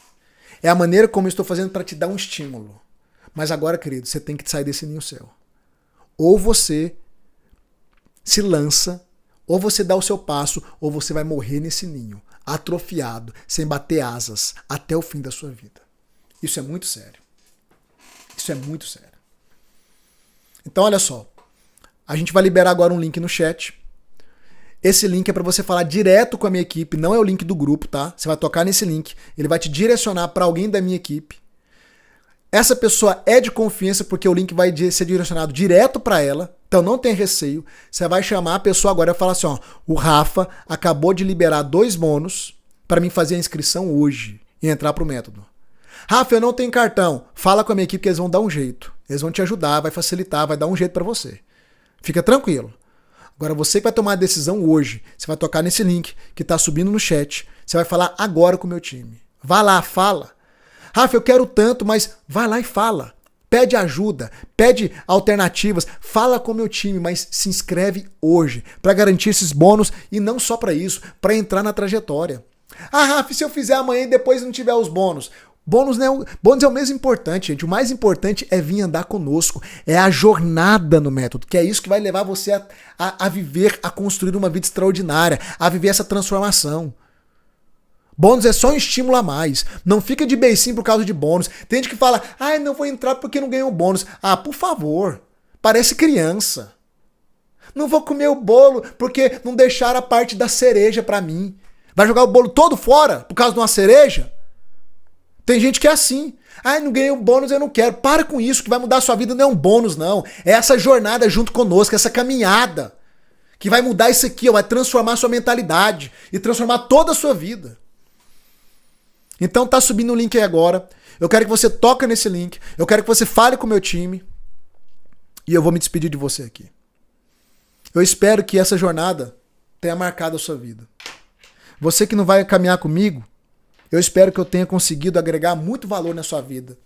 É a maneira como eu estou fazendo para te dar um estímulo. Mas agora, querido, você tem que sair desse ninho seu. Ou você se lança, ou você dá o seu passo, ou você vai morrer nesse ninho, atrofiado, sem bater asas, até o fim da sua vida. Isso é muito sério. Isso é muito sério. Então, olha só. A gente vai liberar agora um link no chat. Esse link é para você falar direto com a minha equipe, não é o link do grupo, tá? Você vai tocar nesse link, ele vai te direcionar para alguém da minha equipe. Essa pessoa é de confiança porque o link vai ser direcionado direto para ela. Então não tem receio. Você vai chamar a pessoa agora e falar assim, ó, o Rafa acabou de liberar 2 bônus para mim fazer a inscrição hoje e entrar pro método. Rafa, eu não tenho cartão. Fala com a minha equipe que eles vão dar um jeito. Eles vão te ajudar, vai facilitar, vai dar um jeito para você. Fica tranquilo. Agora você que vai tomar a decisão hoje. Você vai tocar nesse link que tá subindo no chat. Você vai falar agora com o meu time. Vá lá, fala. Rafa, eu quero tanto, mas vai lá e fala. Pede ajuda, pede alternativas, fala com o meu time, mas se inscreve hoje para garantir esses bônus e não só para isso, para entrar na trajetória. Ah, Rafa, se eu fizer amanhã e depois não tiver os bônus? Bônus é o mesmo importante, gente. O mais importante é vir andar conosco. É a jornada no método, que é isso que vai levar você a viver, a construir uma vida extraordinária, a viver essa transformação. Bônus é só um estímulo a mais. Não fica de beicinho por causa de bônus. Tem gente que fala, não vou entrar porque não ganhou bônus. Ah, por favor. Parece criança. Não vou comer o bolo porque não deixaram a parte da cereja pra mim. Vai jogar o bolo todo fora por causa de uma cereja? Tem gente que é assim. Não ganhei um bônus, eu não quero. Para com isso, que vai mudar a sua vida não é um bônus, não. É essa jornada junto conosco, essa caminhada. Que vai mudar isso aqui, vai transformar a sua mentalidade e transformar toda a sua vida. Então tá subindo o link aí agora. Eu quero que você toque nesse link. Eu quero que você fale com o meu time. E eu vou me despedir de você aqui. Eu espero que essa jornada tenha marcado a sua vida. Você que não vai caminhar comigo, eu espero que eu tenha conseguido agregar muito valor na sua vida.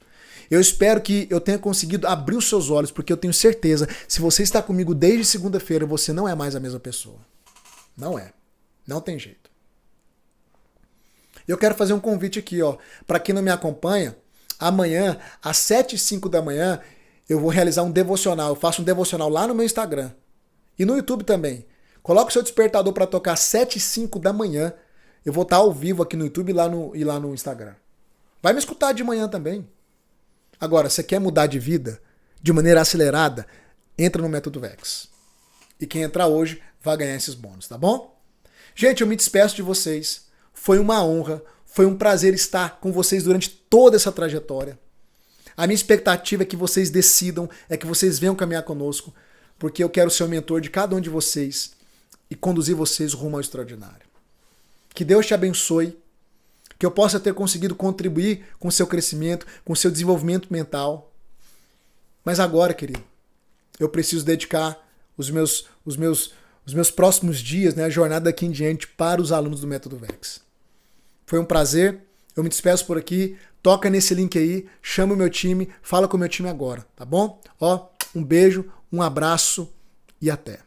Eu espero que eu tenha conseguido abrir os seus olhos, porque eu tenho certeza, se você está comigo desde segunda-feira, você não é mais a mesma pessoa. Não é. Não tem jeito. Eu quero fazer um convite aqui, ó, para quem não me acompanha, amanhã, às 7h05 da manhã, eu vou realizar um devocional. Eu faço um devocional lá no meu Instagram. E no YouTube também. Coloca o seu despertador para tocar às 7h05 da manhã. Eu vou estar ao vivo aqui no YouTube e lá no Instagram. Vai me escutar de manhã também. Agora, você quer mudar de vida de maneira acelerada? Entra no Método Vex. E quem entrar hoje vai ganhar esses bônus, tá bom? Gente, eu me despeço de vocês. Foi uma honra, foi um prazer estar com vocês durante toda essa trajetória. A minha expectativa é que vocês decidam, é que vocês venham caminhar conosco, porque eu quero ser o mentor de cada um de vocês e conduzir vocês rumo ao extraordinário. Que Deus te abençoe, que eu possa ter conseguido contribuir com o seu crescimento, com o seu desenvolvimento mental. Mas agora, querido, eu preciso dedicar os meus próximos dias, né, a jornada daqui em diante para os alunos do Método Vex. Foi um prazer, eu me despeço por aqui, toca nesse link aí, chama o meu time, fala com o meu time agora, tá bom? Ó, um beijo, um abraço e até.